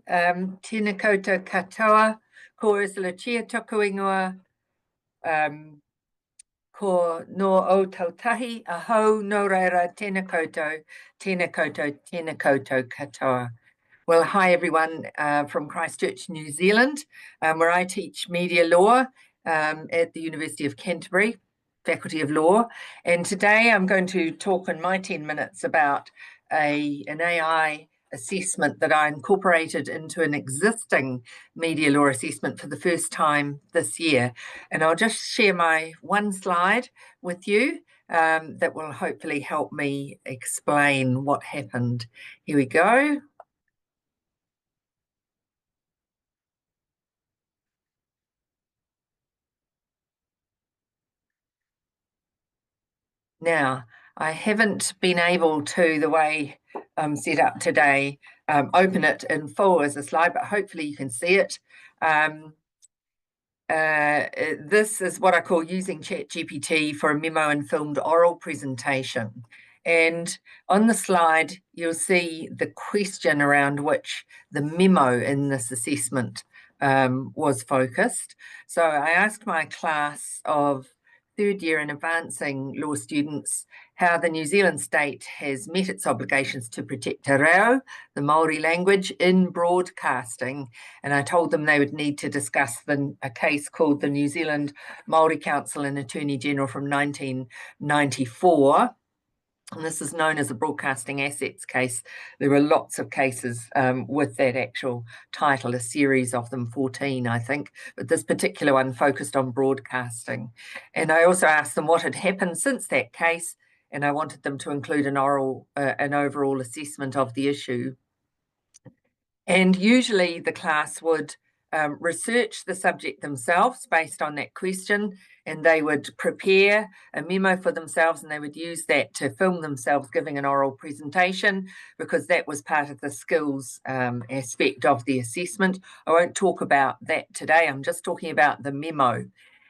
Tēnā koutou katoa, ko Ursula toku ingoa, ko no o tautahi, aho no reira, tēnā koutou, tēnā koutou, tēnā koutou katoa. Well, hi everyone from Christchurch, New Zealand, where I teach media law at the University of Canterbury, Faculty of Law. And today I'm going to talk in my 10 minutes about an AI assessment that I incorporated into an existing media law assessment for the first time this year. And I'll just share my one slide with you that will hopefully help me explain what happened. Here we go. Now, I haven't been able to, the way I'm set up today, open it in full as a slide, but hopefully you can see it. This is what I call using ChatGPT for a memo and filmed oral presentation. And on the slide, you'll see the question around which the memo in this assessment was focused. So I asked my class of third year and advancing law students how the New Zealand state has met its obligations to protect te reo, the Māori language, in broadcasting. And I told them they would need to discuss a case called the New Zealand Māori Council and Attorney General from 1994. And this is known as a broadcasting assets case. There were lots of cases with that actual title, a series of them, 14, I think. But this particular one focused on broadcasting. And I also asked them what had happened since that case, and I wanted them to include an overall assessment of the issue. And usually the class would research the subject themselves based on that question, and they would prepare a memo for themselves, and they would use that to film themselves giving an oral presentation, because that was part of the skills aspect of the assessment. I won't talk about that today. I'm just talking about the memo.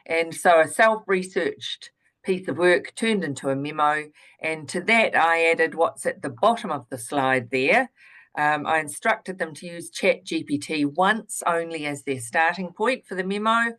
And so a self-researched piece of work turned into a memo, and to that I added what's at the bottom of the slide there. I instructed them to use ChatGPT once only as their starting point for the memo.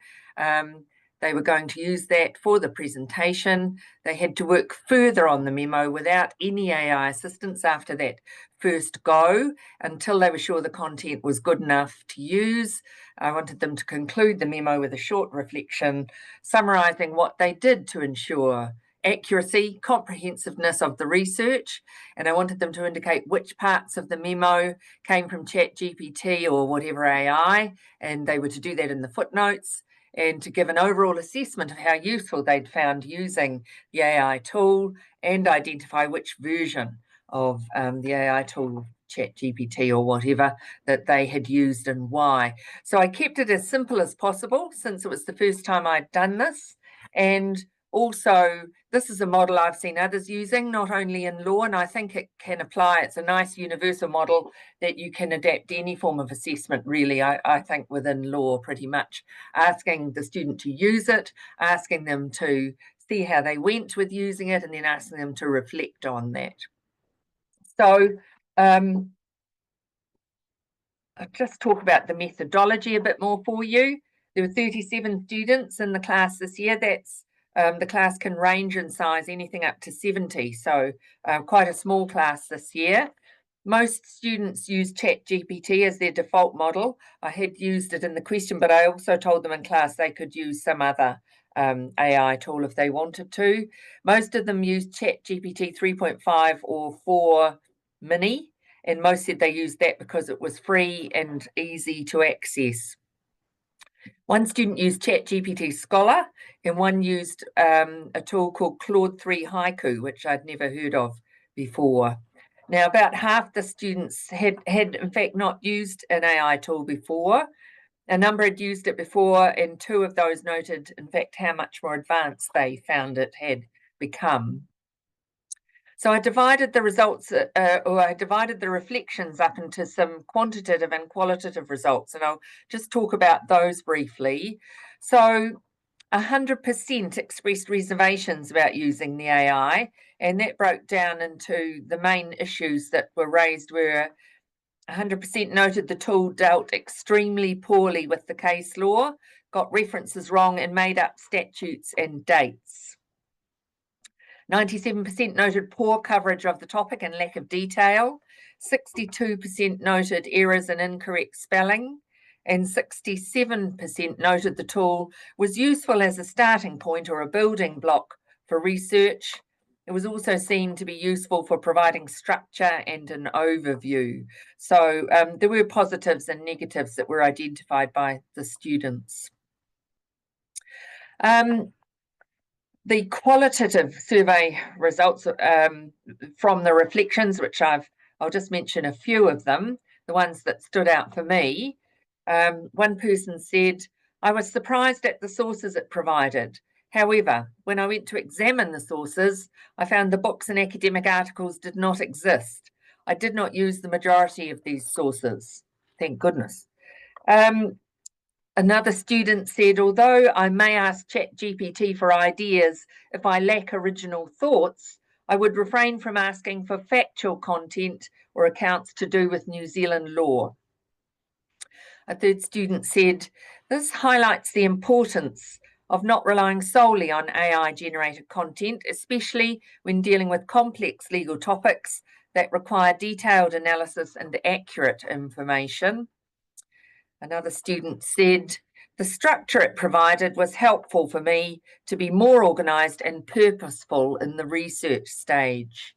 They were going to use that for the presentation. They had to work further on the memo without any AI assistance after that first go until they were sure the content was good enough to use. I wanted them to conclude the memo with a short reflection, summarising what they did to ensure accuracy, comprehensiveness of the research, and I wanted them to indicate which parts of the memo came from ChatGPT or whatever AI, and they were to do that in the footnotes, and to give an overall assessment of how useful they'd found using the AI tool and identify which version of the AI tool, ChatGPT or whatever, that they had used and why. So I kept it as simple as possible since it was the first time I'd done this, and also, this is a model I've seen others using, not only in law, and I think it can apply. It's a nice universal model that you can adapt to any form of assessment, really, I think, within law pretty much. Asking the student to use it, asking them to see how they went with using it, and then asking them to reflect on that. So I'll just talk about the methodology a bit more for you. There were 37 students in the class this year. That's the class can range in size anything up to 70, so quite a small class this year. Most students use ChatGPT as their default model. I had used it in the question, but I also told them in class they could use some other AI tool if they wanted to. Most of them used ChatGPT 3.5 or 4 mini, and most said they used that because it was free and easy to access. One student used ChatGPT Scholar, and one used a tool called Claude 3 Haiku, which I'd never heard of before. Now, about half the students had in fact not used an AI tool before. A number had used it before, and 2 of those noted, in fact, how much more advanced they found it had become. So I divided the results, or I divided the reflections up into some quantitative and qualitative results, and I'll just talk about those briefly. So 100% expressed reservations about using the AI, and that broke down into the main issues that were raised were 100% noted the tool dealt extremely poorly with the case law, got references wrong, and made up statutes and dates. 97% noted poor coverage of the topic and lack of detail. 62% noted errors and incorrect spelling. And 67% noted the tool was useful as a starting point or a building block for research. It was also seen to be useful for providing structure and an overview. So there were positives and negatives that were identified by the students. The qualitative survey results from the reflections, which I'll just mention a few of them, the ones that stood out for me. One person said, "I was surprised at the sources it provided. However, when I went to examine the sources, I found the books and academic articles did not exist. I did not use the majority of these sources." Thank goodness. Another student said, "Although I may ask ChatGPT for ideas if I lack original thoughts, I would refrain from asking for factual content or accounts to do with New Zealand law." A third student said, "This highlights the importance of not relying solely on AI-generated content, especially when dealing with complex legal topics that require detailed analysis and accurate information." Another student said, "The structure it provided was helpful for me to be more organised and purposeful in the research stage."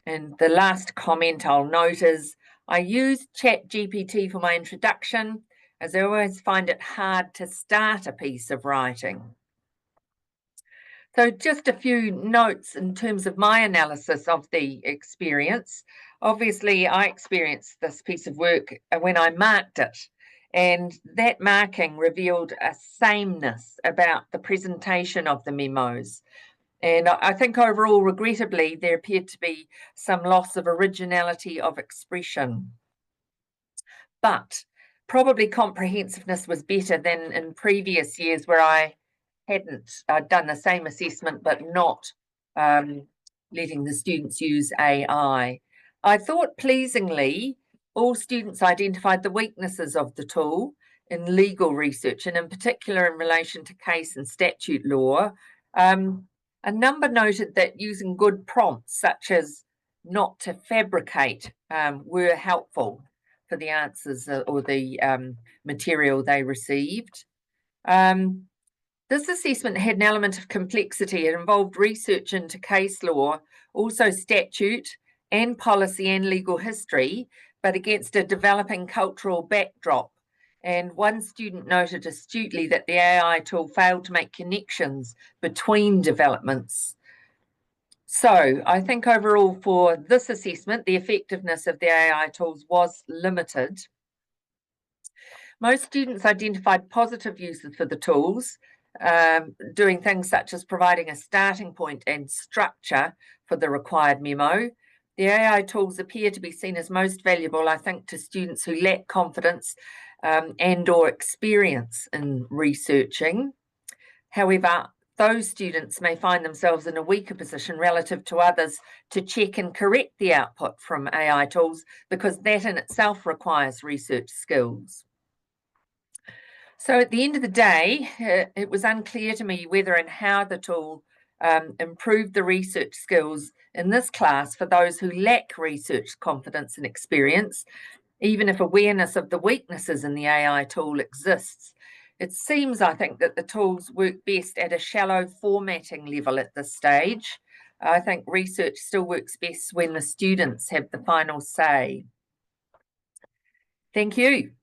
And the last comment I'll note is, "I used ChatGPT for my introduction, as I always find it hard to start a piece of writing." So just a few notes in terms of my analysis of the experience. Obviously, I experienced this piece of work when I marked it, and that marking revealed a sameness about the presentation of the memos. And I think overall, regrettably, there appeared to be some loss of originality of expression. But probably comprehensiveness was better than in previous years where I hadn't done the same assessment, but not letting the students use AI. I thought pleasingly, all students identified the weaknesses of the tool in legal research, and in particular in relation to case and statute law. A number noted that using good prompts, such as "not to fabricate," were helpful for the answers or the material they received. This assessment had an element of complexity. It involved research into case law, also statute and policy and legal history, but against a developing cultural backdrop. And one student noted astutely that the AI tool failed to make connections between developments. So I think overall for this assessment, the effectiveness of the AI tools was limited. Most students identified positive uses for the tools, doing things such as providing a starting point and structure for the required memo. The AI tools appear to be seen as most valuable, I think, to students who lack confidence and or experience in researching. However, those students may find themselves in a weaker position relative to others to check and correct the output from AI tools, because that in itself requires research skills. So at the end of the day, it was unclear to me whether and how the tool improved the research skills in this class for those who lack research confidence and experience, even if awareness of the weaknesses in the AI tool exists. It seems, I think, that the tools work best at a shallow formatting level at this stage. I think research still works best when the students have the final say. Thank you.